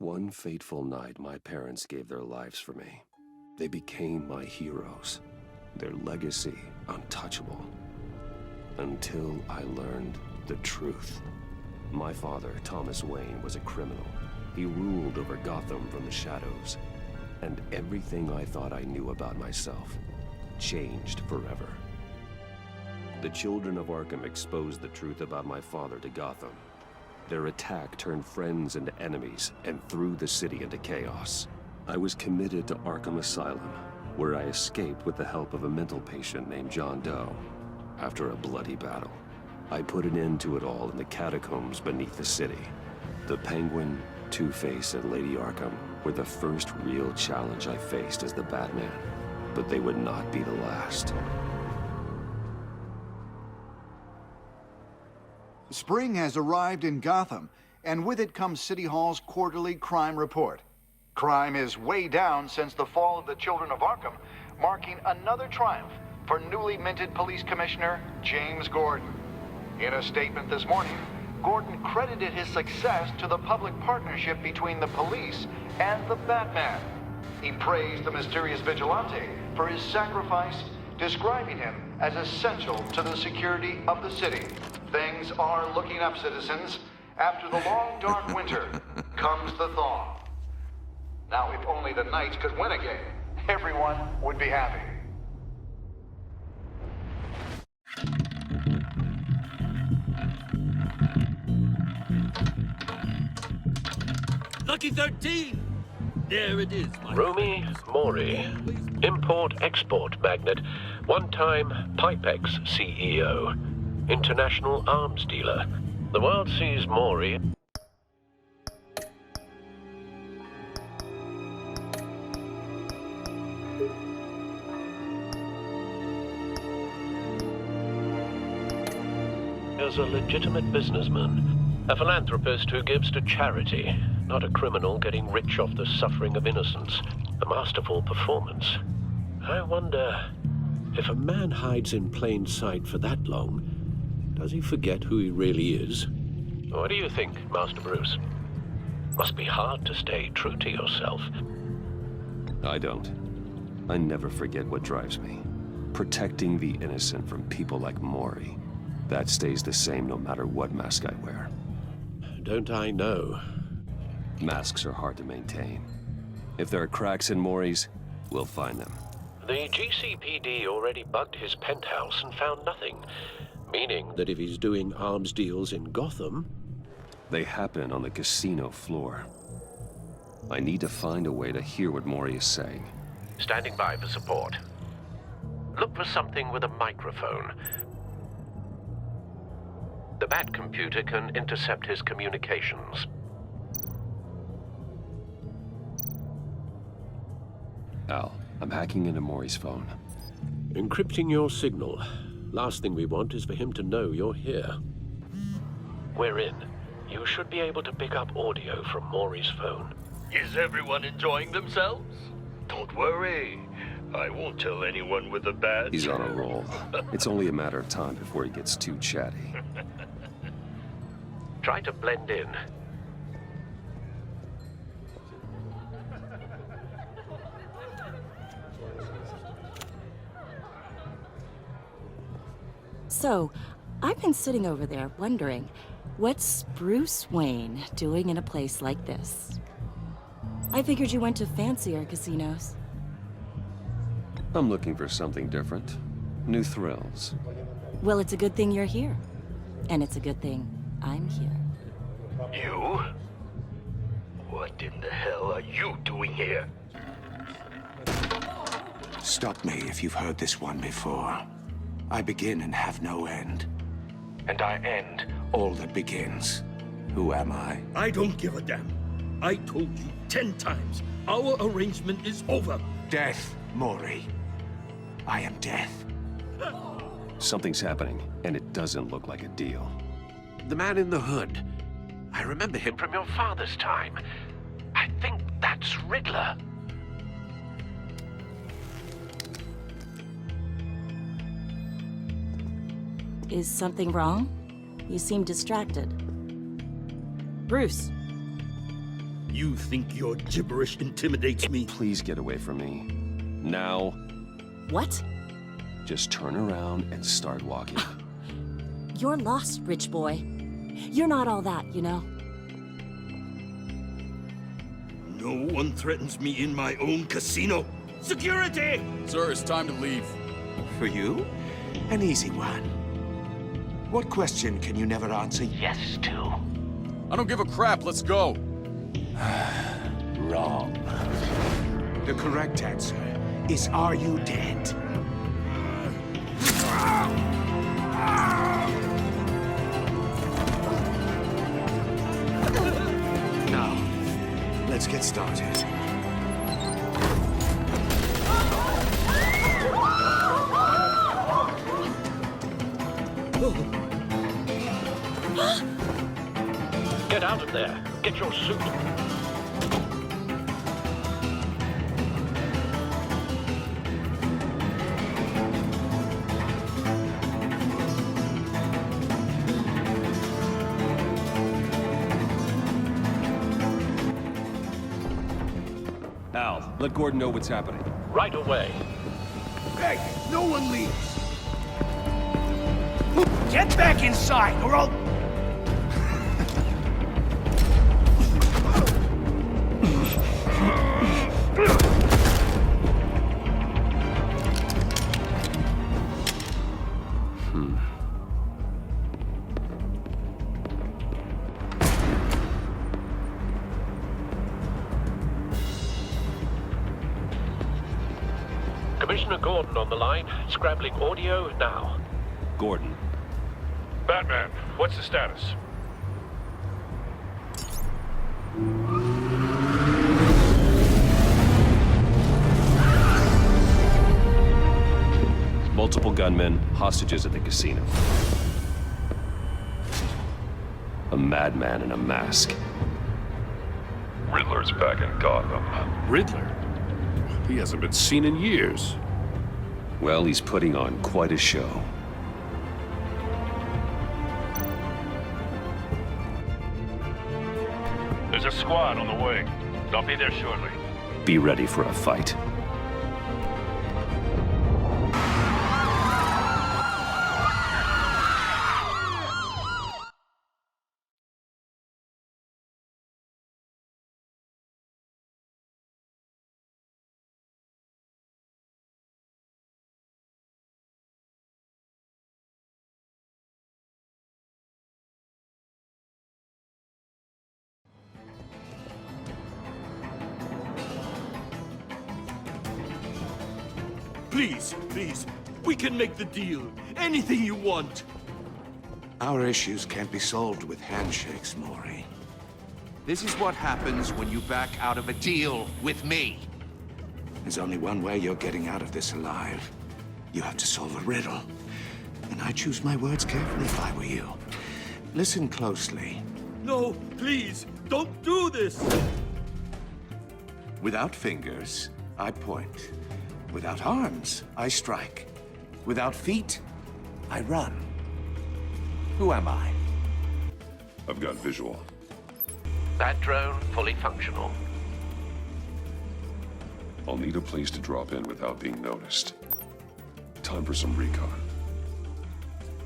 One fateful night, my parents gave their lives for me. They became my heroes, their legacy untouchable. Until I learned the truth. My father, Thomas Wayne, was a criminal. He ruled over Gotham from the shadows. And everything I thought I knew about myself changed forever. The children of Arkham exposed the truth about my father to Gotham. Their attack turned friends into enemies and threw the city into chaos. I was committed to Arkham Asylum, where I escaped with the help of a mental patient named John Doe. After a bloody battle, I put an end to it all in the catacombs beneath the city. The Penguin, Two-Face, and Lady Arkham were the first real challenge I faced as the Batman, but they would not be the last. Spring has arrived in Gotham, and with it comes City Hall's quarterly crime report. Crime is way down since the fall of the Children of Arkham, marking another triumph for newly minted Police Commissioner James Gordon. In a statement this morning, Gordon credited his success to the public partnership between the police and the Batman. He praised the mysterious vigilante for his sacrifice, describing him as essential to the security of the city. Things are looking up, citizens. After the long, dark winter comes the thaw. Now, if only the Knights could win again, everyone would be happy. Lucky 13! There it is, my Rumi Mori, import-export magnate, one-time Pipex CEO, international arms dealer. The world sees Mori as a legitimate businessman, a philanthropist who gives to charity, not a criminal getting rich off the suffering of innocence. A masterful performance. I wonder, if a man hides in plain sight for that long, does he forget who he really is? What do you think, Master Bruce? Must be hard to stay true to yourself. I don't. I never forget what drives me. Protecting the innocent from people like Mori. That stays the same no matter what mask I wear. Don't I know? Masks are hard to maintain. If there are cracks in Mori's, we'll find them. The GCPD already bugged his penthouse and found nothing. Meaning that if he's doing arms deals in Gotham... They happen on the casino floor. I need to find a way to hear what Mori is saying. Standing by for support. Look for something with a microphone. The Bat computer can intercept his communications. Al, I'm hacking into Mori's phone. Encrypting your signal. Last thing we want is for him to know you're here. We're in. You should be able to pick up audio from Mori's phone. Is everyone enjoying themselves? Don't worry. I won't tell anyone with a badge. He's on a roll. It's only a matter of time before he gets too chatty. Try to blend in. So, I've been sitting over there wondering, what's Bruce Wayne doing in a place like this? I figured you went to fancier casinos. I'm looking for something different. New thrills. Well, it's a good thing you're here. And it's a good thing I'm here. You? What in the hell are you doing here? Stop me if you've heard this one before. I begin and have no end. And I end all that begins. Who am I? I don't give a damn. I told you 10 times. Our arrangement is over. Death, Mori. I am death. Something's happening, and it doesn't look like a deal. The man in the hood. I remember him from your father's time. I think that's Riddler. Is something wrong? You seem distracted. Bruce. You think your gibberish intimidates me? Please get away from me. Now. What? Just turn around and start walking. You're lost, rich boy. You're not all that, you know? No one threatens me in my own casino. Security! Sir, it's time to leave. For you? An easy one. What question can you never answer yes to? I don't give a crap, let's go. Wrong. The correct answer is, are you dead? Now, let's get started. Get out of there. Get your suit. Al, let Gordon know what's happening. Right away. Hey, no one leaves! Get back inside, or I'll... Commissioner Gordon on the line. Scrambling audio now. Gordon. Batman, what's the status? Multiple gunmen, hostages at the casino. A madman in a mask. Riddler's back in Gotham. Riddler? He hasn't been seen in years. Well, he's putting on quite a show. There's a squad on the way. They'll be there shortly. Be ready for a fight. Please, please, we can make the deal. Anything you want. Our issues can't be solved with handshakes, Maury. This is what happens when you back out of a deal with me. There's only one way you're getting out of this alive. You have to solve a riddle. And I choose my words carefully if I were you. Listen closely. No, please, don't do this! Without fingers, I point. Without arms, I strike. Without feet, I run. Who am I? I've got visual. That drone fully functional. I'll need a place to drop in without being noticed. Time for some recon.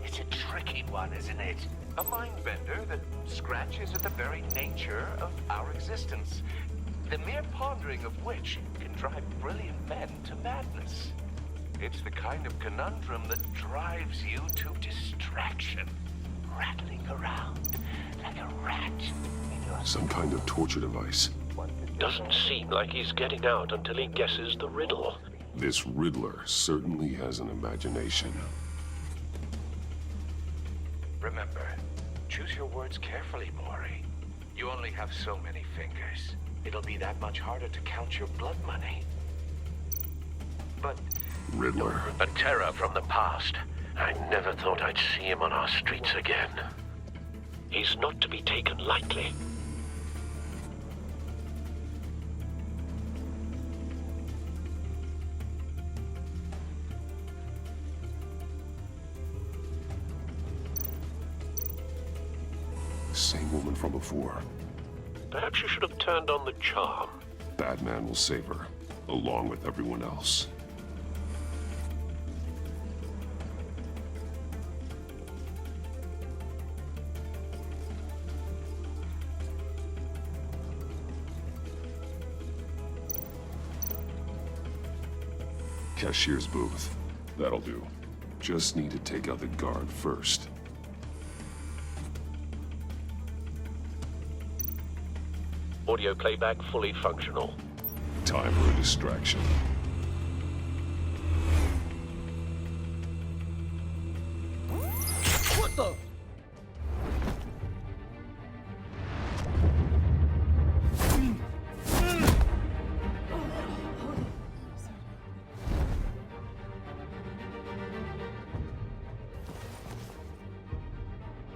It's a tricky one, isn't it? A mind bender that scratches at the very nature of our existence. The mere pondering of which can drive brilliant men to madness. It's the kind of conundrum that drives you to distraction, rattling around like a rat in your... Some kind of torture device. Doesn't seem like he's getting out until he guesses the riddle. This Riddler certainly has an imagination. Remember, choose your words carefully, Maury. You only have so many fingers. It'll be that much harder to count your blood money. But Riddler. A terror from the past. I never thought I'd see him on our streets again. He's not to be taken lightly. Same woman from before. Perhaps you should have turned on the charm. Batman will save her, along with everyone else. Cashier's booth. That'll do. Just need to take out the guard first. Audio playback fully functional. Time for a distraction. What the?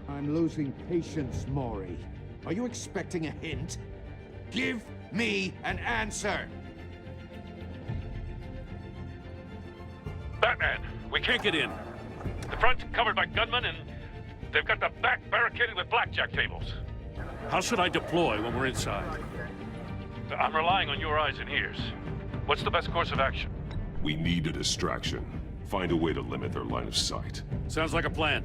I'm losing patience, Maury. Are you expecting a hint? Give me an answer! Batman, we can't get in. The front's covered by gunmen, and they've got the back barricaded with blackjack tables. How should I deploy when we're inside? I'm relying on your eyes and ears. What's the best course of action? We need a distraction. Find a way to limit their line of sight. Sounds like a plan.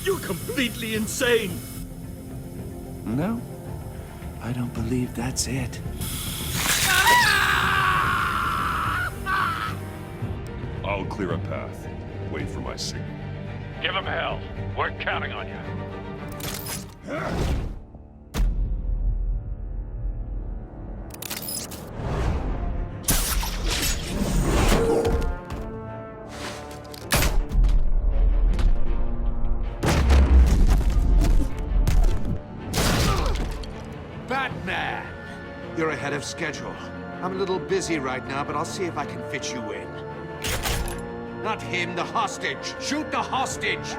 You're completely insane! No, I don't believe that's it. I'll clear a path. Wait for my signal. Give him hell. We're counting on you. Batman! You're ahead of schedule. I'm a little busy right now, but I'll see if I can fit you in. Not him, the hostage! Shoot the hostage!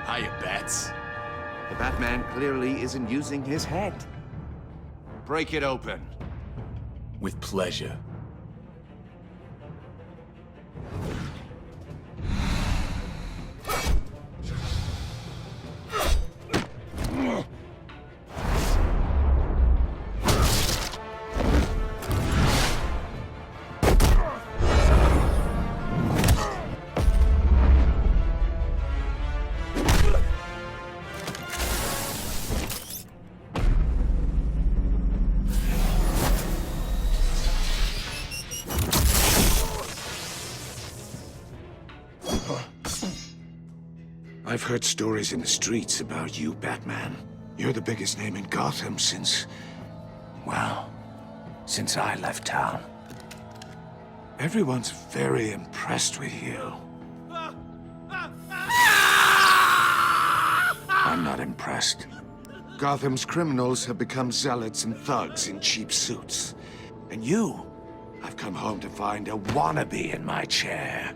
Hiya, Bats. The Batman clearly isn't using his head. Break it open. With pleasure. I've heard stories in the streets about you, Batman. You're the biggest name in Gotham since... well, since I left town. Everyone's very impressed with you. I'm not impressed. Gotham's criminals have become zealots and thugs in cheap suits. And you, I've come home to find a wannabe in my chair.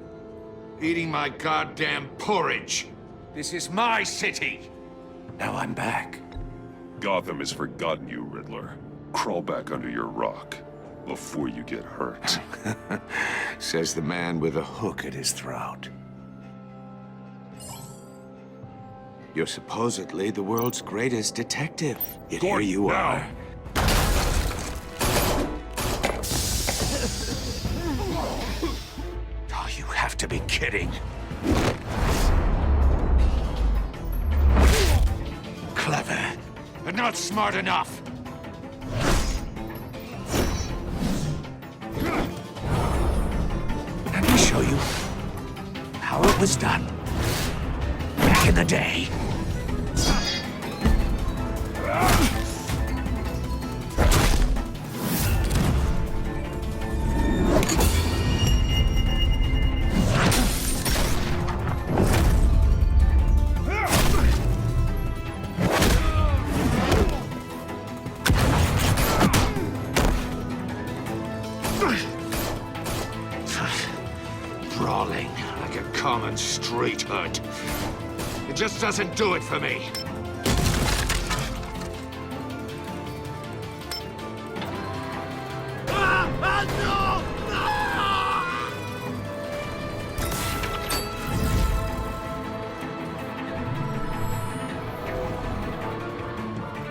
Eating my goddamn porridge. This is my city. Now I'm back. Gotham has forgotten you, Riddler. Crawl back under your rock before you get hurt. Says the man with a hook at his throat. You're supposedly the world's greatest detective. Yet here you are. Oh, you have to be kidding. Clever, but not smart enough. Let me show you how it was done back in the day. common street hood. It just doesn't do it for me.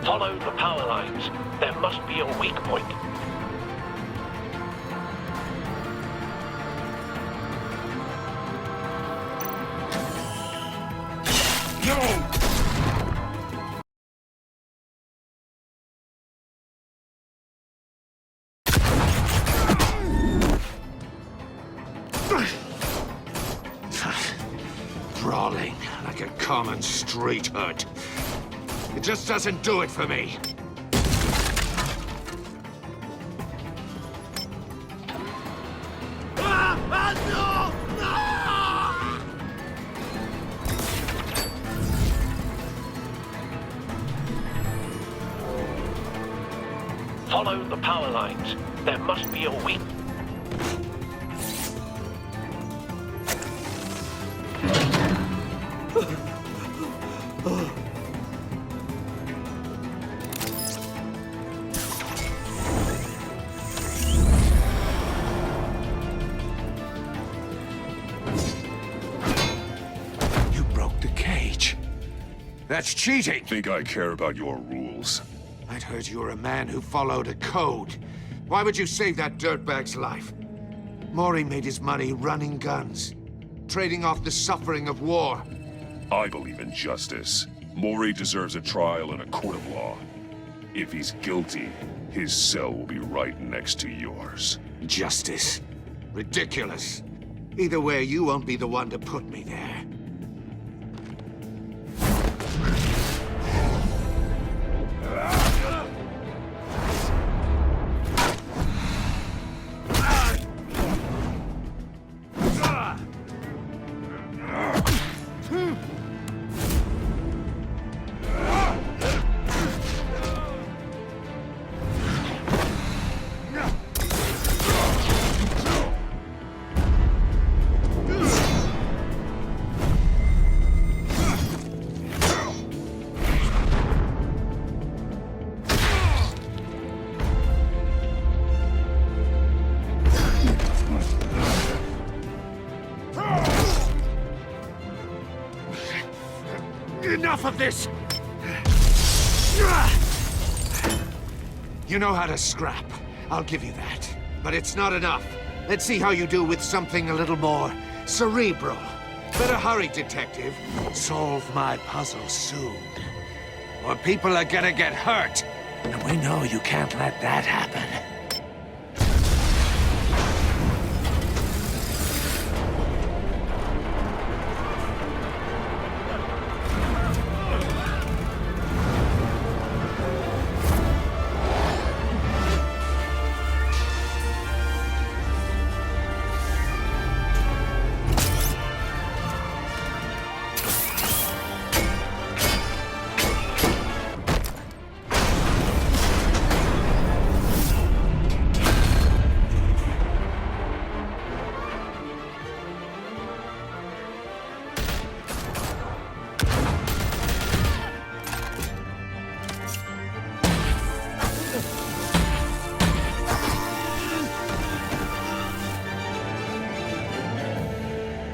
Follow the power lines. There must be a weak point. Brawling like a common street hood. It just doesn't do it for me. Follow the power lines. There must be a weak... You broke the cage. That's cheating. Think I care about your rules? I'd heard you were a man who followed a code. Why would you save that dirtbag's life? Maury made his money running guns, trading off the suffering of war. I believe in justice. Maury deserves a trial in a court of law. If he's guilty, his cell will be right next to yours. Justice. Ridiculous. Either way, you won't be the one to put me there. Enough of this! You know how to scrap. I'll give you that. But it's not enough. Let's see how you do with something a little more cerebral. Better hurry, detective. Solve my puzzle soon. Or people are gonna get hurt. And we know you can't let that happen.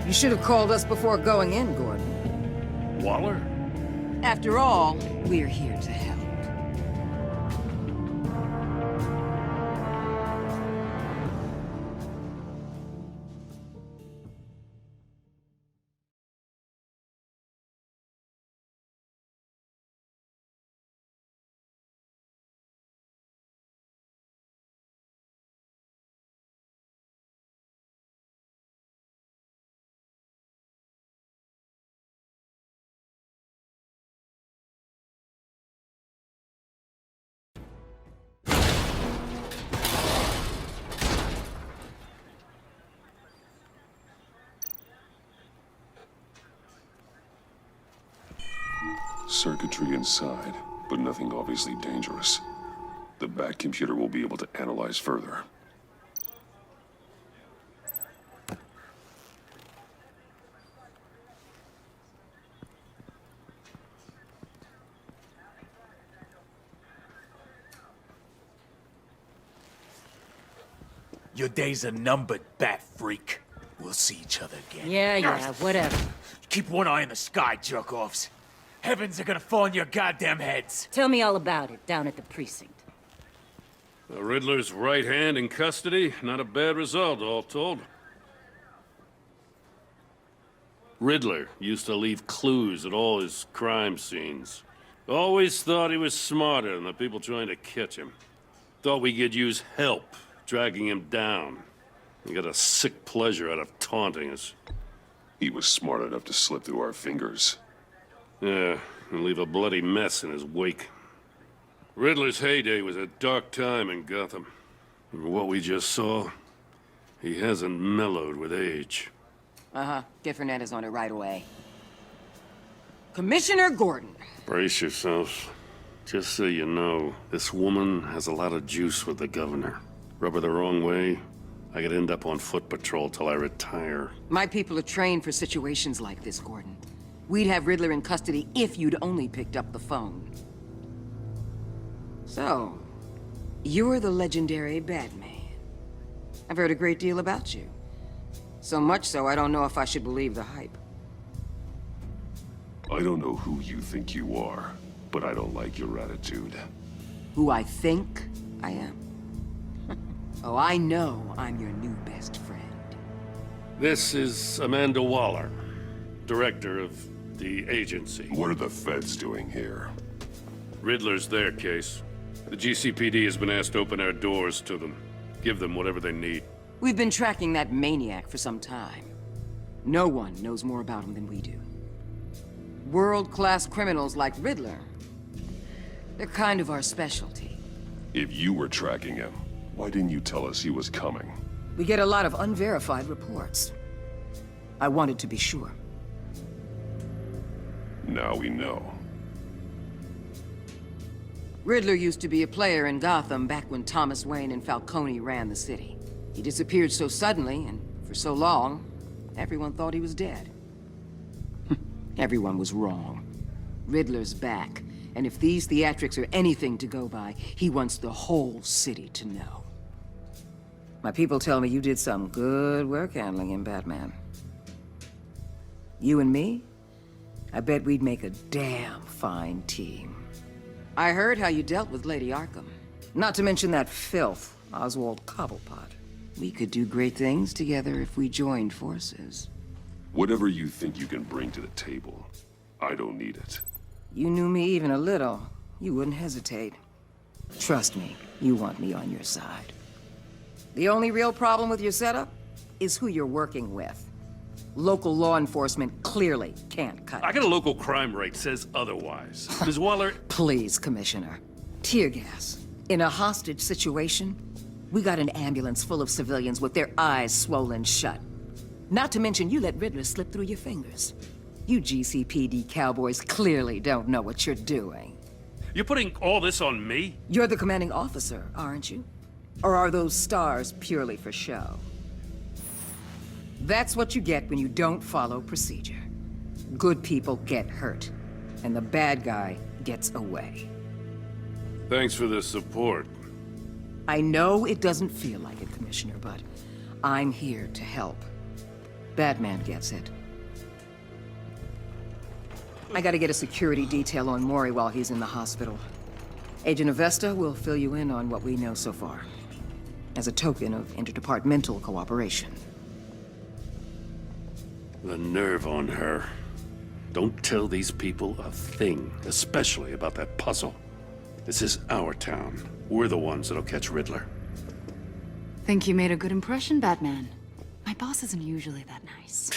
You should have called us before going in, Gordon. Waller? After all, we're here to help. Circuitry inside, but nothing obviously dangerous. The back computer will be able to analyze further. Your days are numbered, bat freak. We'll see each other again. Yeah, whatever. Keep one eye in the sky, jerk-offs. Heavens are gonna fall on your goddamn heads. Tell me all about it down at the precinct. The Riddler's right hand in custody. Not a bad result, all told. Riddler used to leave clues at all his crime scenes. Always thought he was smarter than the people trying to catch him. Thought we could use help dragging him down. He got a sick pleasure out of taunting us. He was smart enough to slip through our fingers. Yeah, and leave a bloody mess in his wake. Riddler's heyday was a dark time in Gotham. And what we just saw, he hasn't mellowed with age. Uh-huh. Get Fernandez on it right away. Commissioner Gordon. Brace yourselves. Just so you know, this woman has a lot of juice with the governor. Rub her the wrong way, I could end up on foot patrol till I retire. My people are trained for situations like this, Gordon. We'd have Riddler in custody if you'd only picked up the phone. So, you're the legendary Batman. I've heard a great deal about you. So much so, I don't know if I should believe the hype. I don't know who you think you are, but I don't like your attitude. Who I think I am? Oh, I know I'm your new best friend. This is Amanda Waller, director of the agency. What are the feds doing here? Riddler's their case. The GCPD has been asked to open our doors to them. Give them whatever they need. We've been tracking that maniac for some time. No one knows more about him than we do. World-class criminals like Riddler. They're kind of our specialty. If you were tracking him, why didn't you tell us he was coming? We get a lot of unverified reports. I wanted to be sure. Now we know. Riddler used to be a player in Gotham back when Thomas Wayne and Falcone ran the city. He disappeared so suddenly and for so long, everyone thought he was dead. Everyone was wrong. Riddler's back, and if these theatrics are anything to go by, he wants the whole city to know. My people tell me you did some good work handling him, Batman. You and me? I bet we'd make a damn fine team. I heard how you dealt with Lady Arkham. Not to mention that filth, Oswald Cobblepot. We could do great things together if we joined forces. Whatever you think you can bring to the table, I don't need it. You knew me even a little, you wouldn't hesitate. Trust me, you want me on your side. The only real problem with your setup is who you're working with. Local law enforcement clearly can't cut it. I got a local crime rate says otherwise. Ms. Waller... Please, Commissioner. Tear gas. In a hostage situation, we got an ambulance full of civilians with their eyes swollen shut. Not to mention you let Riddler slip through your fingers. You GCPD cowboys clearly don't know what you're doing. You're putting all this on me? You're the commanding officer, aren't you? Or are those stars purely for show? That's what you get when you don't follow procedure. Good people get hurt, and the bad guy gets away. Thanks for the support. I know it doesn't feel like it, Commissioner, but I'm here to help. Batman gets it. I gotta get a security detail on Mori while he's in the hospital. Agent Avesta will fill you in on what we know so far, as a token of interdepartmental cooperation. The nerve on her. Don't tell these people a thing, especially about that puzzle. This is our town. We're the ones that'll catch Riddler. Think you made a good impression, Batman? My boss isn't usually that nice.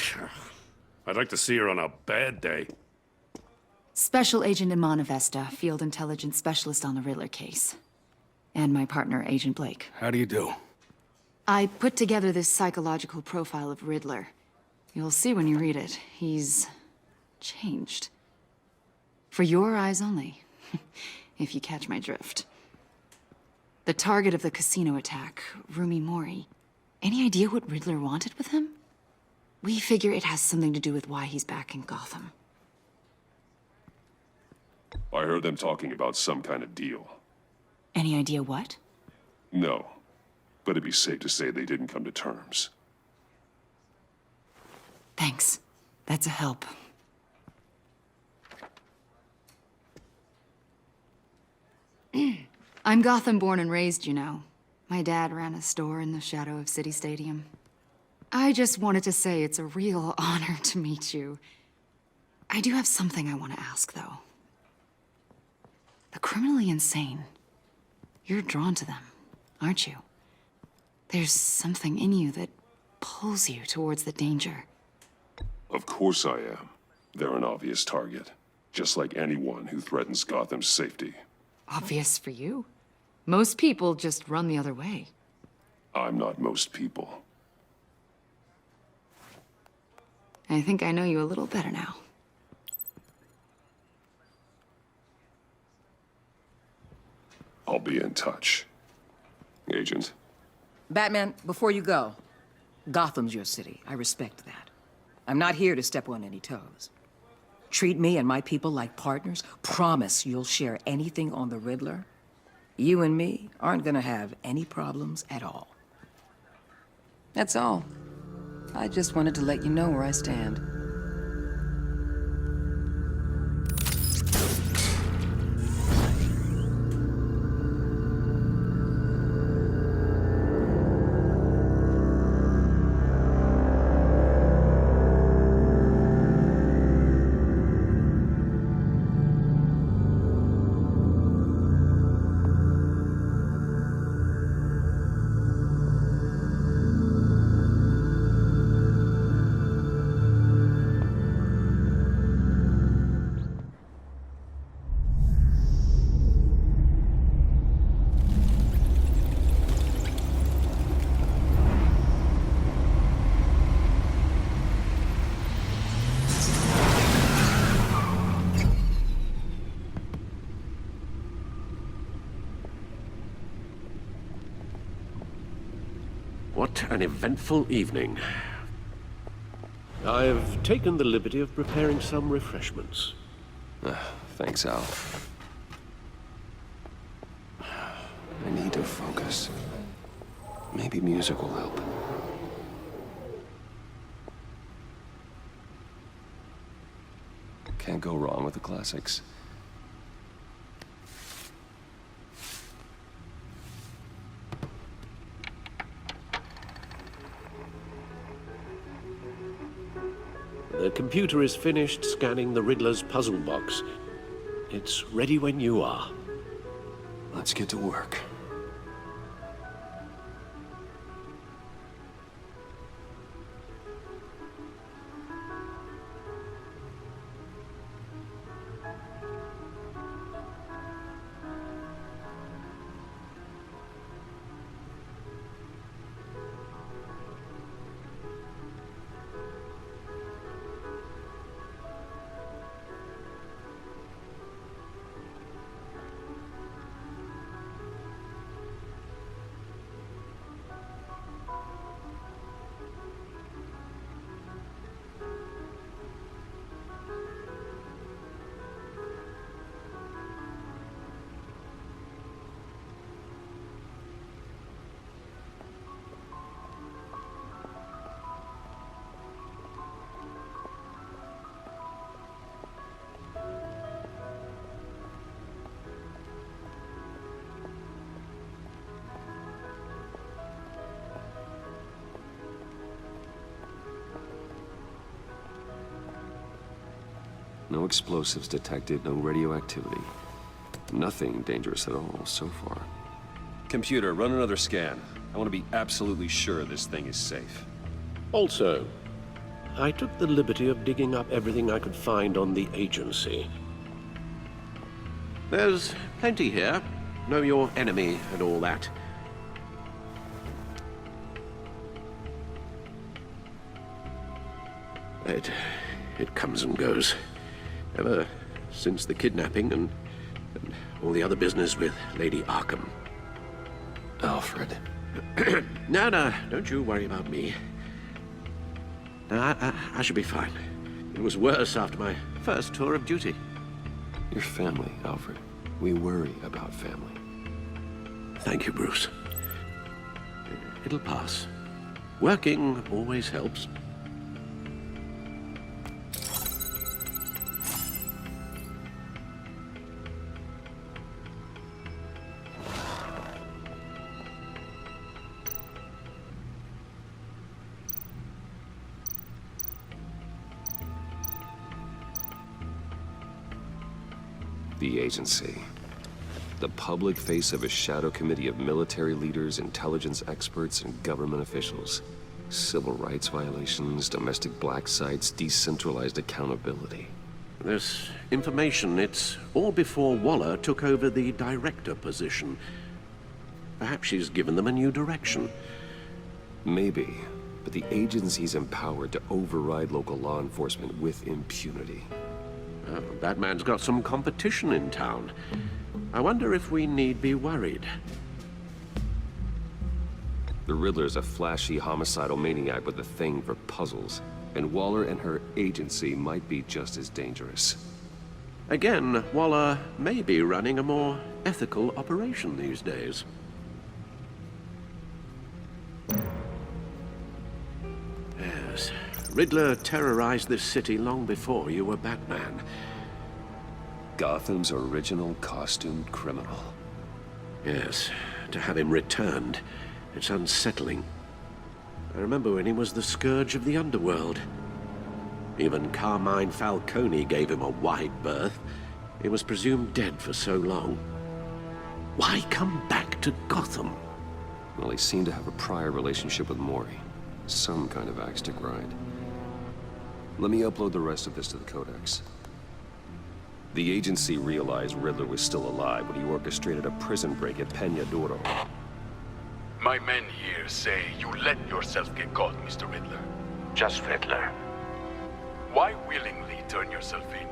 I'd like to see her on a bad day. Special Agent Iman Avesta, Field Intelligence Specialist on the Riddler case. And my partner, Agent Blake. How do you do? I put together this psychological profile of Riddler. You'll see when you read it. He's changed. For your eyes only, if you catch my drift. The target of the casino attack, Rumi Mori. Any idea what Riddler wanted with him? We figure it has something to do with why he's back in Gotham. I heard them talking about some kind of deal. Any idea what? No. but it'd be safe to say they didn't come to terms. Thanks. That's a help. I'm Gotham born and raised, you know. My dad ran a store in the shadow of City Stadium. I just wanted to say it's a real honor to meet you. I do have something I want to ask, though. The criminally insane. You're drawn to them, aren't you? There's something in you that pulls you towards the danger. Of course I am. They're an obvious target, just like anyone who threatens Gotham's safety. Obvious for you. Most people just run the other way. I'm not most people. I think I know you a little better now. I'll be in touch. Agent. Batman, before you go, Gotham's your city. I respect that. I'm not here to step on any toes. Treat me and my people like partners. Promise you'll share anything on the Riddler. You and me aren't gonna have any problems at all. That's all. I just wanted to let you know where I stand. What an eventful evening. I've taken the liberty of preparing some refreshments. Thanks, Al. I need to focus. Maybe music will help. Can't go wrong with the classics. The computer is finished scanning the Riddler's puzzle box. It's ready when you are. Let's get to work. No explosives detected, no radioactivity. Nothing dangerous at all so far. Computer, run another scan. I want to be absolutely sure this thing is safe. Also, I took the liberty of digging up everything I could find on the agency. There's plenty here. Know your enemy and all that. It comes and goes. Ever since the kidnapping and all the other business with Lady Arkham. Alfred. No, don't you worry about me. No, I should be fine. It was worse after my first tour of duty. Your family, Alfred. We worry about family. Thank you, Bruce. it'll pass. Working always helps. The agency. The public face of a shadow committee of military leaders, intelligence experts, and government officials. Civil rights violations, domestic black sites, decentralized accountability. This information, it's all before Waller took over the director position. Perhaps she's given them a new direction. Maybe, but the agency's empowered to override local law enforcement with impunity. Oh, Batman's got some competition in town. I wonder if we need be worried. The Riddler's a flashy, homicidal maniac with a thing for puzzles, and Waller and her agency might be just as dangerous. Again, Waller may be running a more ethical operation these days. Yes, Riddler terrorized this city long before you were Batman. Gotham's original costumed criminal. Yes, to have him returned, it's unsettling. I remember when he was the scourge of the underworld. Even Carmine Falcone gave him a wide berth. He was presumed dead for so long. Why come back to Gotham? Well, he seemed to have a prior relationship with Mori. Some kind of axe to grind. Let me upload the rest of this to the Codex. The agency realized Riddler was still alive when he orchestrated a prison break at Peña Duro. My men here say you let yourself get caught, Mr. Riddler. Just Riddler. Why willingly turn yourself in?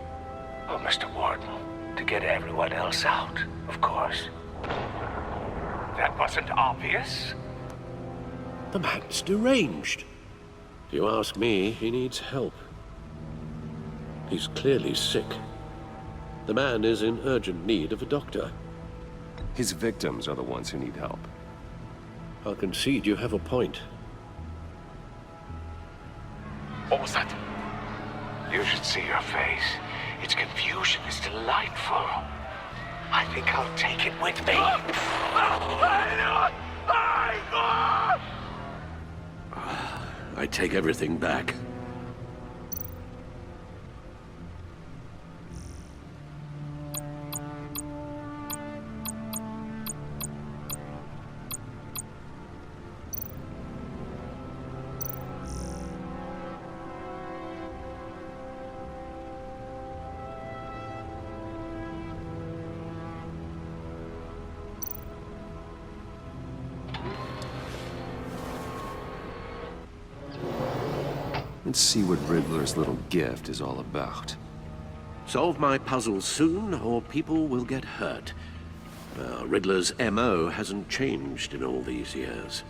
Oh, Mr. Warden, to get everyone else out, of course. That wasn't obvious? The man's deranged. If you ask me, he needs help. He's clearly sick. The man is in urgent need of a doctor. His victims are the ones who need help. I'll concede you have a point. What was that? You should see your face. Its confusion is delightful. I think I'll take it with me. I take everything back. Let's see what Riddler's little gift is all about. Solve my puzzle soon, or people will get hurt. Riddler's MO hasn't changed in all these years.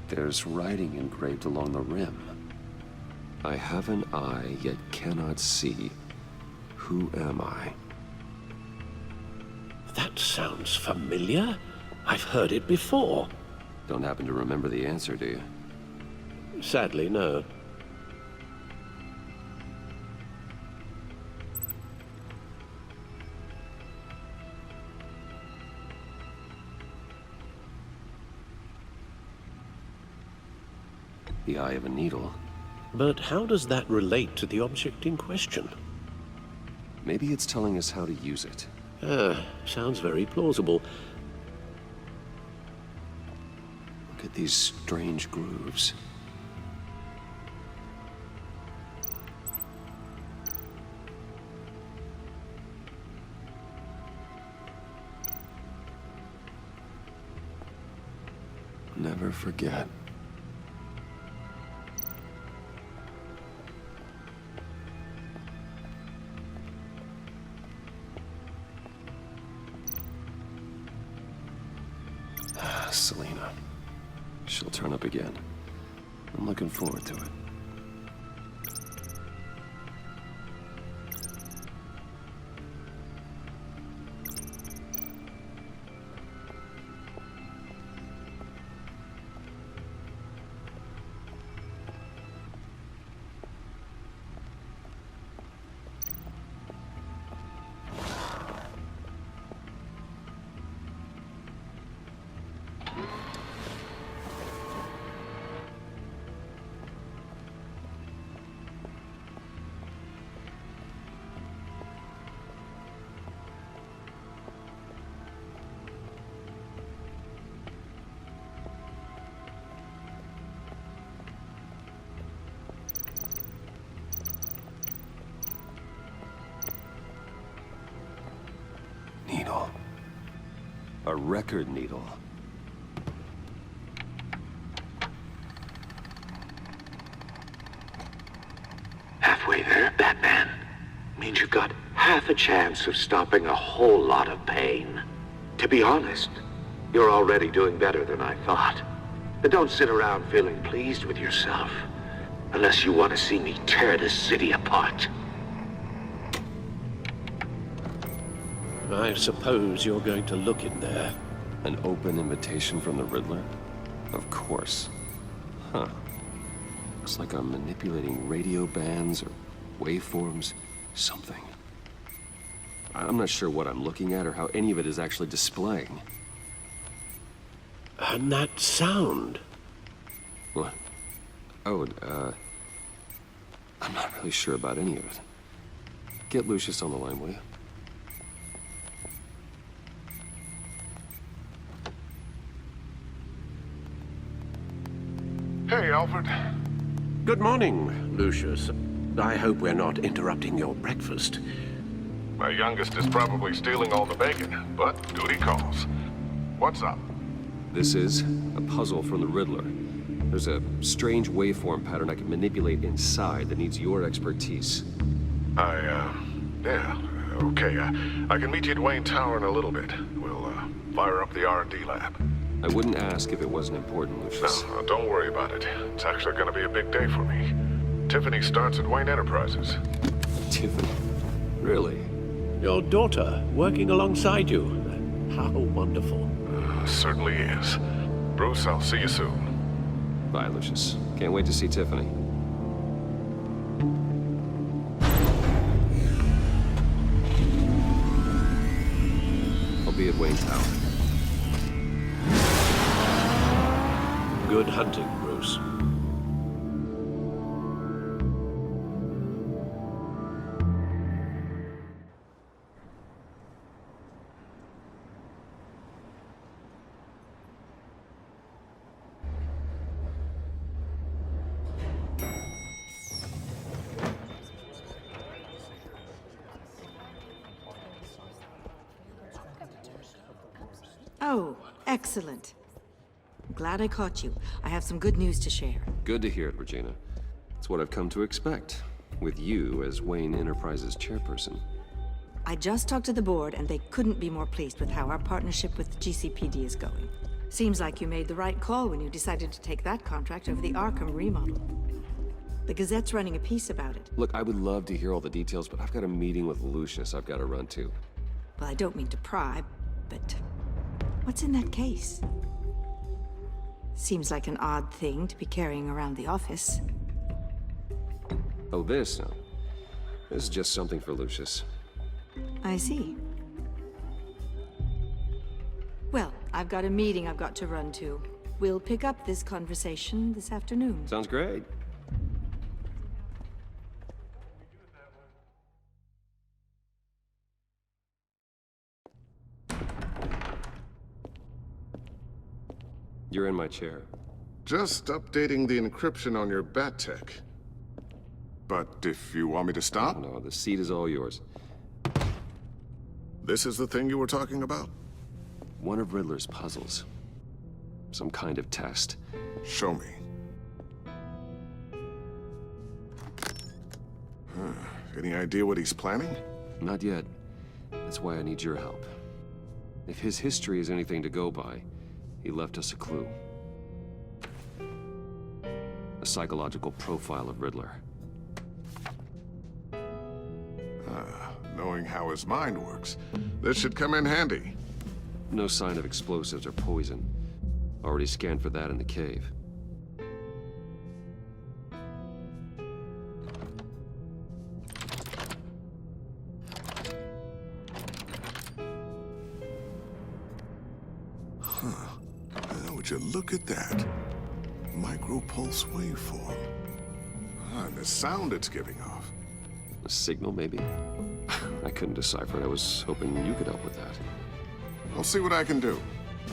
There's writing engraved along the rim. I have an eye, yet cannot see. Who am I? That sounds familiar. I've heard it before. Don't happen to remember the answer, do you? Sadly, no. The eye of a needle. But how does that relate to the object in question? Maybe it's telling us how to use it. Sounds very plausible. Look at these strange grooves. Never forget. she'll turn up again. I'm looking forward to it. Needle. A record needle. Halfway there, Batman. Means you've got half a chance of stopping a whole lot of pain. To be honest, you're already doing better than I thought. But don't sit around feeling pleased with yourself. Unless you want to see me tear this city apart. I suppose you're going to look in there. An open invitation from the Riddler? Of course. Huh. Looks like I'm manipulating radio bands or waveforms. Something. I'm not sure what I'm looking at or how any of it is actually displaying. And that sound. What? Oh, I'm not really sure about any of it. Get Lucius on the line, will you? Hey, Alfred. Good morning, Lucius. I hope we're not interrupting your breakfast. My youngest is probably stealing all the bacon, but duty calls. What's up? This is a puzzle from the Riddler. There's a strange waveform pattern I can manipulate inside that needs your expertise. Yeah, okay. I can meet you at Wayne Tower in a little bit. We'll, fire up the R&D lab. I wouldn't ask if it wasn't important, Lucius. No, don't worry about it. It's actually gonna be a big day for me. Tiffany starts at Wayne Enterprises. Tiffany? Really? Your daughter working alongside you. How wonderful. Certainly is. Bruce, I'll see you soon. Bye, Lucius. Can't wait to see Tiffany. I'll be at Wayne Tower. Good hunting, Bruce. Oh, excellent. I'm glad I caught you. I have some good news to share. Good to hear it, Regina. It's what I've come to expect, with you as Wayne Enterprises chairperson. I just talked to the board, and they couldn't be more pleased with how our partnership with GCPD is going. Seems like you made the right call when you decided to take that contract over the Arkham remodel. The Gazette's running a piece about it. Look, I would love to hear all the details, but I've got a meeting with Lucius I've got to run to. Well, I don't mean to pry, but what's in that case? Seems like an odd thing to be carrying around the office. Oh, this? No. This is just something for Lucius. I see. Well, I've got a meeting I've got to run to. We'll pick up this conversation this afternoon. Sounds great. You're in my chair. Just updating the encryption on your bat tech. But if you want me to stop? No, the seat is all yours. This is the thing you were talking about? One of Riddler's puzzles. Some kind of test. Show me. Any idea what he's planning? Not yet. That's why I need your help. If his history is anything to go by, he left us a clue. psychological profile of Riddler. Knowing how his mind works, this should come in handy. No sign of explosives or poison. Already scanned for that in the cave. Would you look at that? Micro-pulse waveform. And the sound it's giving off. A signal, maybe? I couldn't decipher it. I was hoping you could help with that. I'll see what I can do.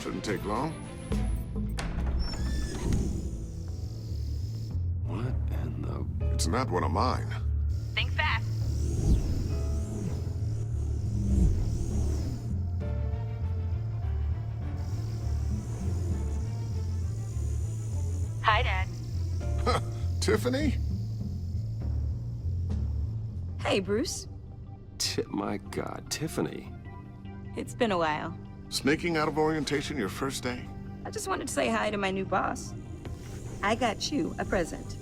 Shouldn't take long. What in the... It's not one of mine. Think fast. Hi, Dad. Tiffany? Hey, Bruce. My God, Tiffany. It's been a while. Sneaking out of orientation your first day? I just wanted to say hi to my new boss. I got you a present.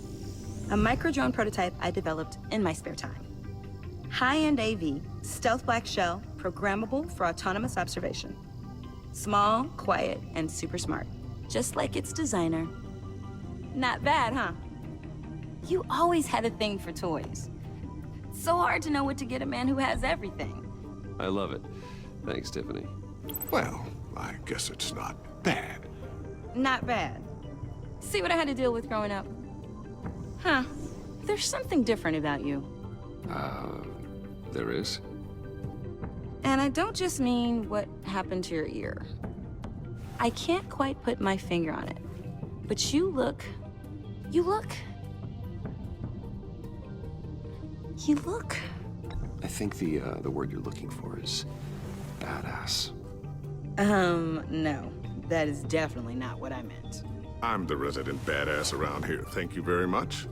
A micro-drone prototype I developed in my spare time. High-end AV, stealth black shell, programmable for autonomous observation. Small, quiet, and super smart. Just like its designer. Not bad, huh? You always had a thing for toys. So hard to know what to get a man who has everything. I love it. Thanks, Tiffany. Well, I guess it's not bad. Not bad. See what I had to deal with growing up? Huh. There's something different about you. There is? And I don't just mean what happened to your ear. I can't quite put my finger on it. But you look... I think the word you're looking for is badass. No. That is definitely not what I meant. I'm the resident badass around here. Thank you very much.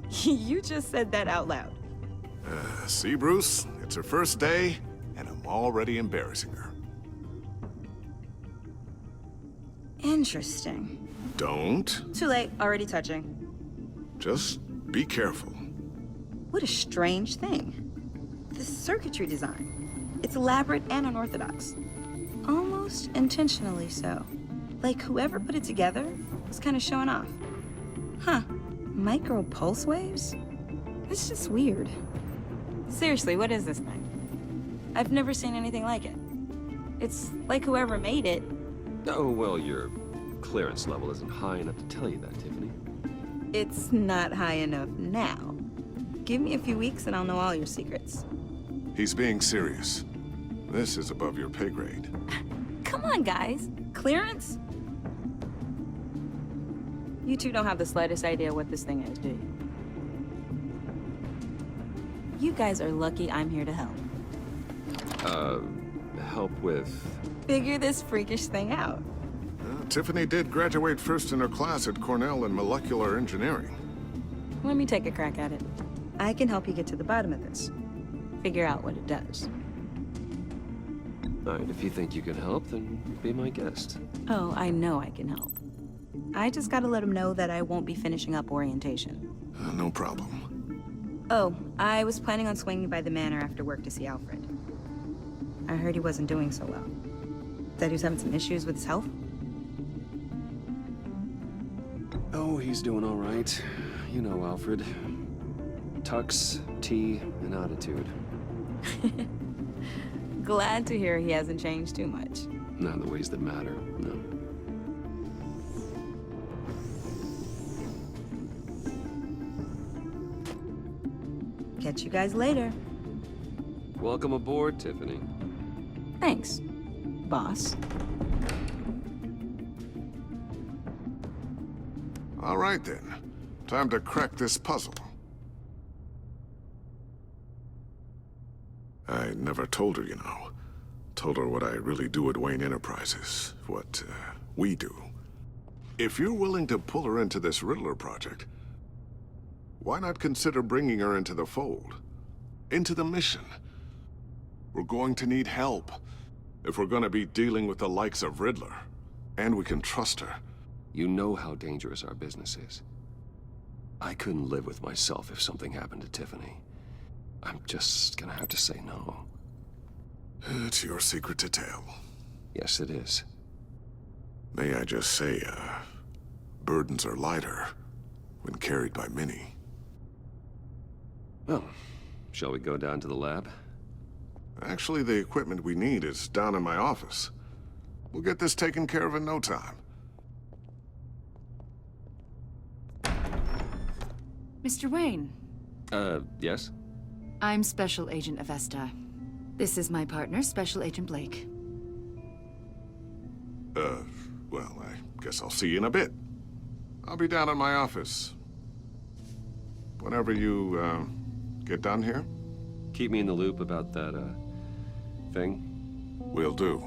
You just said that out loud. See, Bruce? It's her first day, and I'm already embarrassing her. Interesting. Don't. Too late. Already touching. Just be careful. What a strange thing. The circuitry design. It's elaborate and unorthodox. Almost intentionally so. Like whoever put it together was kind of showing off. Huh. Micro pulse waves? It's just weird. Seriously, what is this thing? I've never seen anything like it. It's like whoever made it. Oh, well, your clearance level isn't high enough to tell you that, Tiffany. It's not high enough now. Give me a few weeks and I'll know all your secrets. He's being serious. This is above your pay grade. Come on, guys. Clearance? You two don't have the slightest idea what this thing is, do you? You guys are lucky I'm here to help. Help with... Figure this freakish thing out. Tiffany did graduate first in her class at Cornell in molecular engineering. Let me take a crack at it. I can help you get to the bottom of this. Figure out what it does. All right, if you think you can help, then be my guest. Oh, I know I can help. I just gotta let him know that I won't be finishing up orientation. No problem. Oh, I was planning on swinging by the manor after work to see Alfred. I heard he wasn't doing so well. Said he was having some issues with his health. Oh, he's doing all right. You know Alfred. Tux, tea, and attitude. Glad to hear he hasn't changed too much. Not in the ways that matter, no. Catch you guys later. Welcome aboard, Tiffany. Thanks, boss. All right, then. Time to crack this puzzle. I never told her, you know. Told her what I really do at Wayne Enterprises. What, we do. If you're willing to pull her into this Riddler project, why not consider bringing her into the fold? Into the mission? We're going to need help if we're gonna be dealing with the likes of Riddler. And we can trust her. You know how dangerous our business is. I couldn't live with myself if something happened to Tiffany. I'm just gonna have to say no. It's your secret to tell. Yes, it is. May I just say, burdens are lighter when carried by many. Well, shall we go down to the lab? Actually, the equipment we need is down in my office. We'll get this taken care of in no time. Mr. Wayne. Yes? I'm Special Agent Avesta. This is my partner, Special Agent Blake. Well, I guess I'll see you in a bit. I'll be down in my office. Whenever you, get done here? Keep me in the loop about that, thing? Will do.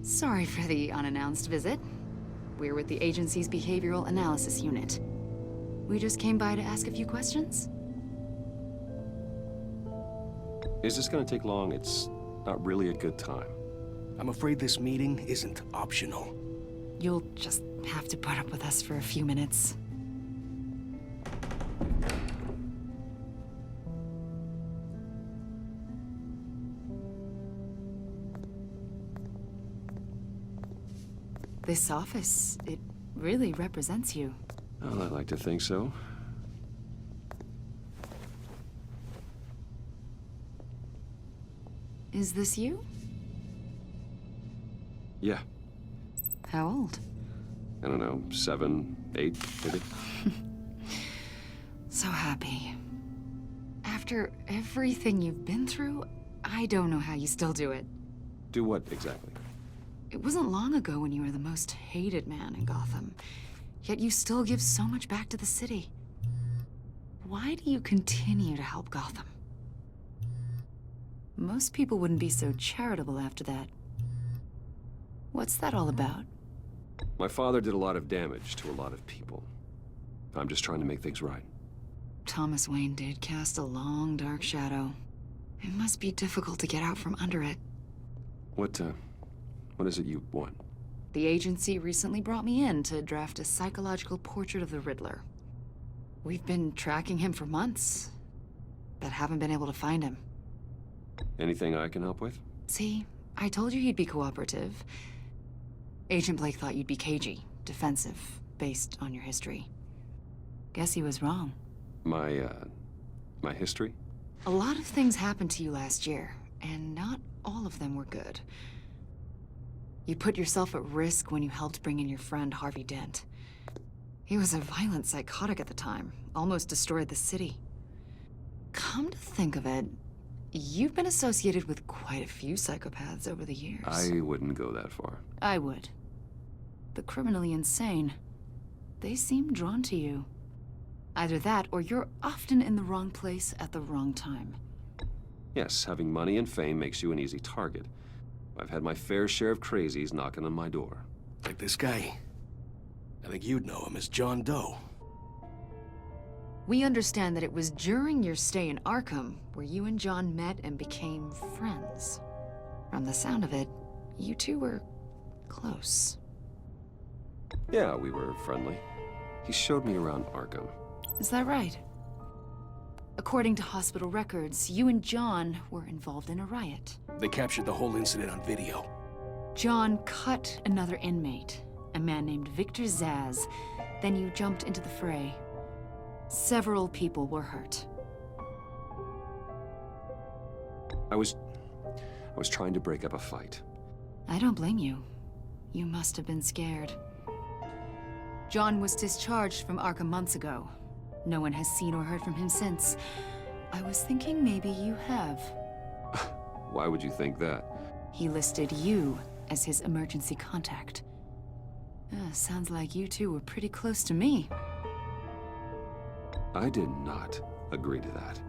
Sorry for the unannounced visit. We're with the agency's behavioral analysis unit. We just came by to ask a few questions. Is this gonna take long? It's not really a good time. I'm afraid this meeting isn't optional. You'll just have to put up with us for a few minutes. This office, it really represents you. Well, I like to think so. Is this you? Yeah. How old? I don't know, 7, 8, maybe? So happy. After everything you've been through, I don't know how you still do it. Do what exactly? It wasn't long ago when you were the most hated man in Gotham, yet you still give so much back to the city. Why do you continue to help Gotham? Most people wouldn't be so charitable after that. What's that all about? My father did a lot of damage to a lot of people. I'm just trying to make things right. Thomas Wayne did cast a long, dark shadow. It must be difficult to get out from under it. What is it you want? The agency recently brought me in to draft a psychological portrait of the Riddler. We've been tracking him for months, but haven't been able to find him. Anything I can help with? See, I told you he'd be cooperative. Agent Blake thought you'd be cagey, defensive, based on your history. Guess he was wrong. My history? A lot of things happened to you last year, and not all of them were good. You put yourself at risk when you helped bring in your friend Harvey Dent. He was a violent psychotic at the time, almost destroyed the city. Come to think of it, you've been associated with quite a few psychopaths over the years. I wouldn't go that far. I would. The criminally insane, they seem drawn to you. Either that, or you're often in the wrong place at the wrong time. Yes, having money and fame makes you an easy target. I've had my fair share of crazies knocking on my door. Like this guy. I think you'd know him as John Doe. We understand that it was during your stay in Arkham where you and John met and became friends. From the sound of it, you two were close. Yeah, we were friendly. He showed me around Arkham. Is that right? According to hospital records, you and John were involved in a riot. They captured the whole incident on video. John cut another inmate, a man named Victor Zaz. Then you jumped into the fray. Several people were hurt. I was trying to break up a fight. I don't blame you. You must have been scared. John was discharged from Arkham months ago. No one has seen or heard from him since. I was thinking maybe you have. Why would you think that? He listed you as his emergency contact. Sounds like you two were pretty close to me. I did not agree to that.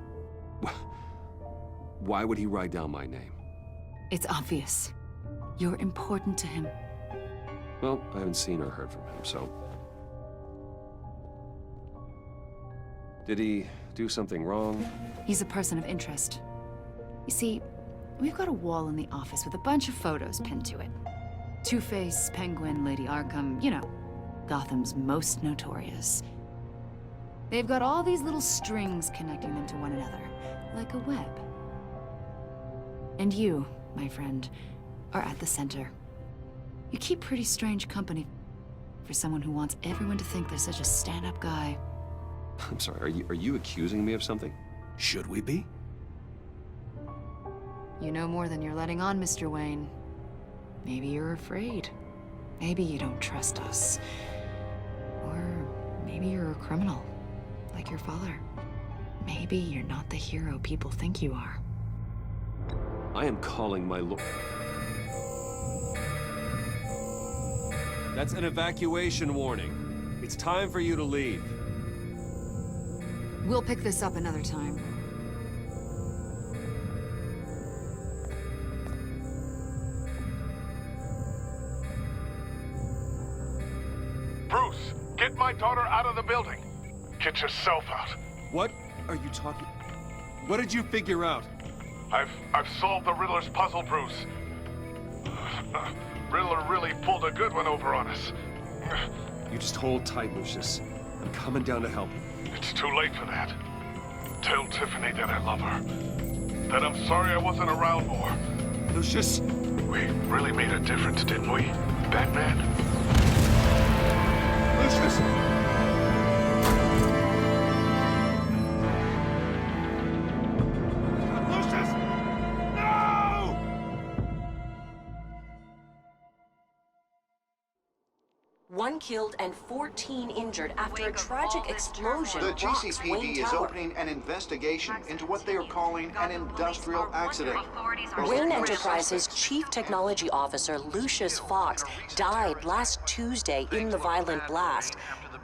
Why would he write down my name? It's obvious. You're important to him. Well, I haven't seen or heard from him, so... Did he do something wrong? He's a person of interest. You see, we've got a wall in the office with a bunch of photos pinned to it. Two-Face, Penguin, Lady Arkham, you know, Gotham's most notorious. They've got all these little strings connecting them to one another, like a web. And you, my friend, are at the center. You keep pretty strange company for someone who wants everyone to think they're such a stand-up guy. I'm sorry, are you accusing me of something? Should we be? You know more than you're letting on, Mr. Wayne. Maybe you're afraid. Maybe you don't trust us. Or maybe you're a criminal, like your father. Maybe you're not the hero people think you are. I am calling my lord. That's an evacuation warning. It's time for you to leave. We'll pick this up another time. Bruce, get my daughter out of the building. Get yourself out. What are you talking? What did you figure out? I've solved the Riddler's puzzle, Bruce. Riddler really pulled a good one over on us. You just hold tight, Lucius. I'm coming down to help. It's too late for that. Tell Tiffany that I love her. That I'm sorry I wasn't around more. Lucius! We really made a difference, didn't we, Batman? Lucius! One killed and 14 injured after a tragic explosion. The rocks Wayne GCPD is Tower. opening an investigation into what they are calling an industrial accident. Wayne Enterprises' Chief Technology Officer, Lucius Fox, died last Tuesday in the violent blast.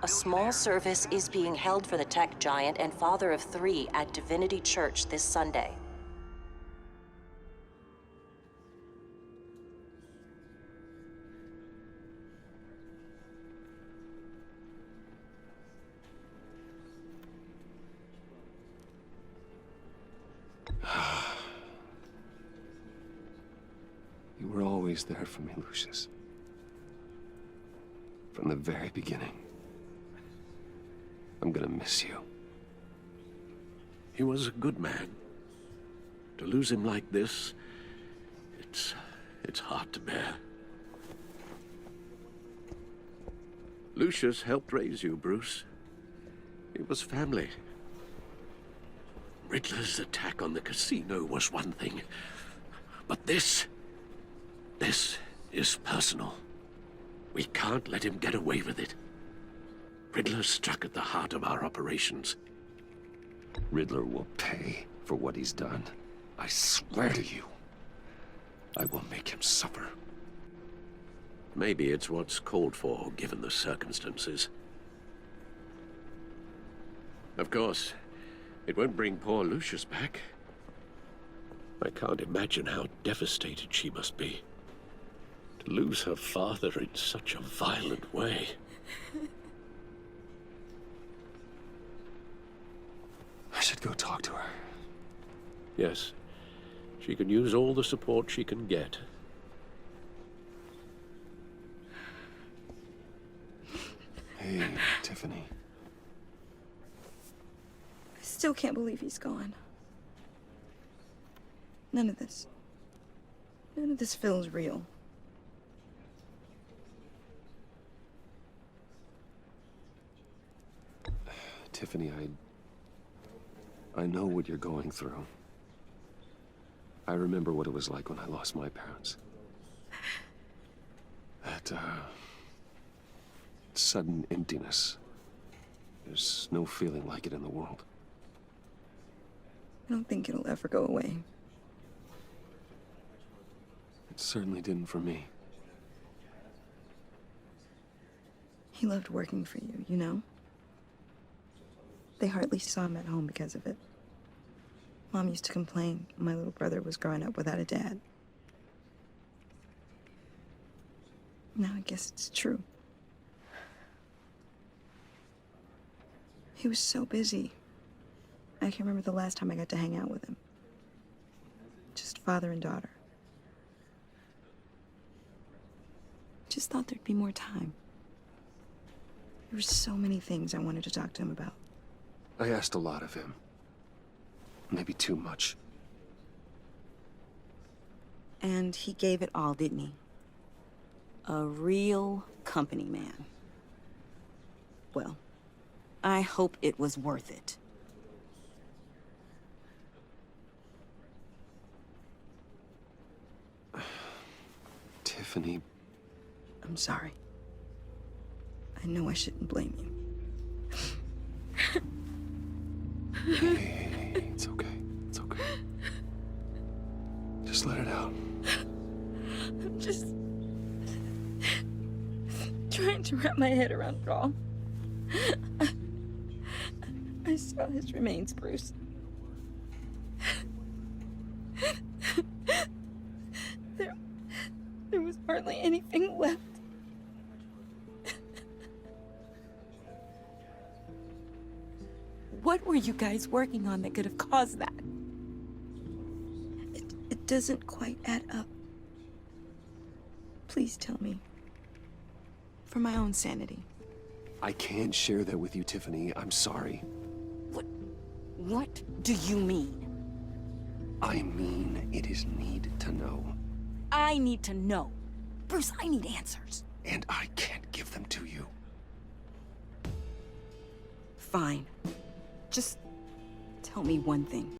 A small service is being held for the tech giant and father of 3 at Divinity Church this Sunday. You were always there for me, Lucius. From the very beginning. I'm gonna miss you. He was a good man. To lose him like this, it's hard to bear. Lucius helped raise you, Bruce. It was family. Riddler's attack on the casino was one thing, but this is personal. We can't let him get away with it. Riddler struck at the heart of our operations. Riddler will pay for what he's done. I swear to you. I will make him suffer. Maybe it's what's called for, given the circumstances. Of course, it won't bring poor Lucius back. I can't imagine how devastated she must be. To lose her father in such a violent way. I should go talk to her. Yes, she can use all the support she can get. Hey, Tiffany. I still can't believe he's gone. None of this feels real. Tiffany, I know what you're going through. I remember what it was like when I lost my parents. That, sudden emptiness. There's no feeling like it in the world. I don't think it'll ever go away. It certainly didn't for me. He loved working for you, you know? They hardly saw him at home because of it. Mom used to complain my little brother was growing up without a dad. Now I guess it's true. He was so busy. I can't remember the last time I got to hang out with him. Just father and daughter. just thought there'd be more time. There were so many things I wanted to talk to him about. I asked a lot of him. Maybe too much. And he gave it all, didn't he? A real company man. Well, I hope it was worth it. Tiffany... I'm sorry. I know I shouldn't blame you. Hey, it's okay. It's okay. Just let it out. I'm just trying to wrap my head around it all. I saw his remains, Bruce. There was hardly anything left. What were you guys working on that could have caused that? It doesn't quite add up. Please tell me. For my own sanity. I can't share that with you, Tiffany. I'm sorry. What do you mean? I mean, it is need to know. I need to know. Bruce, I need answers. And I can't give them to you. Fine. Just tell me one thing.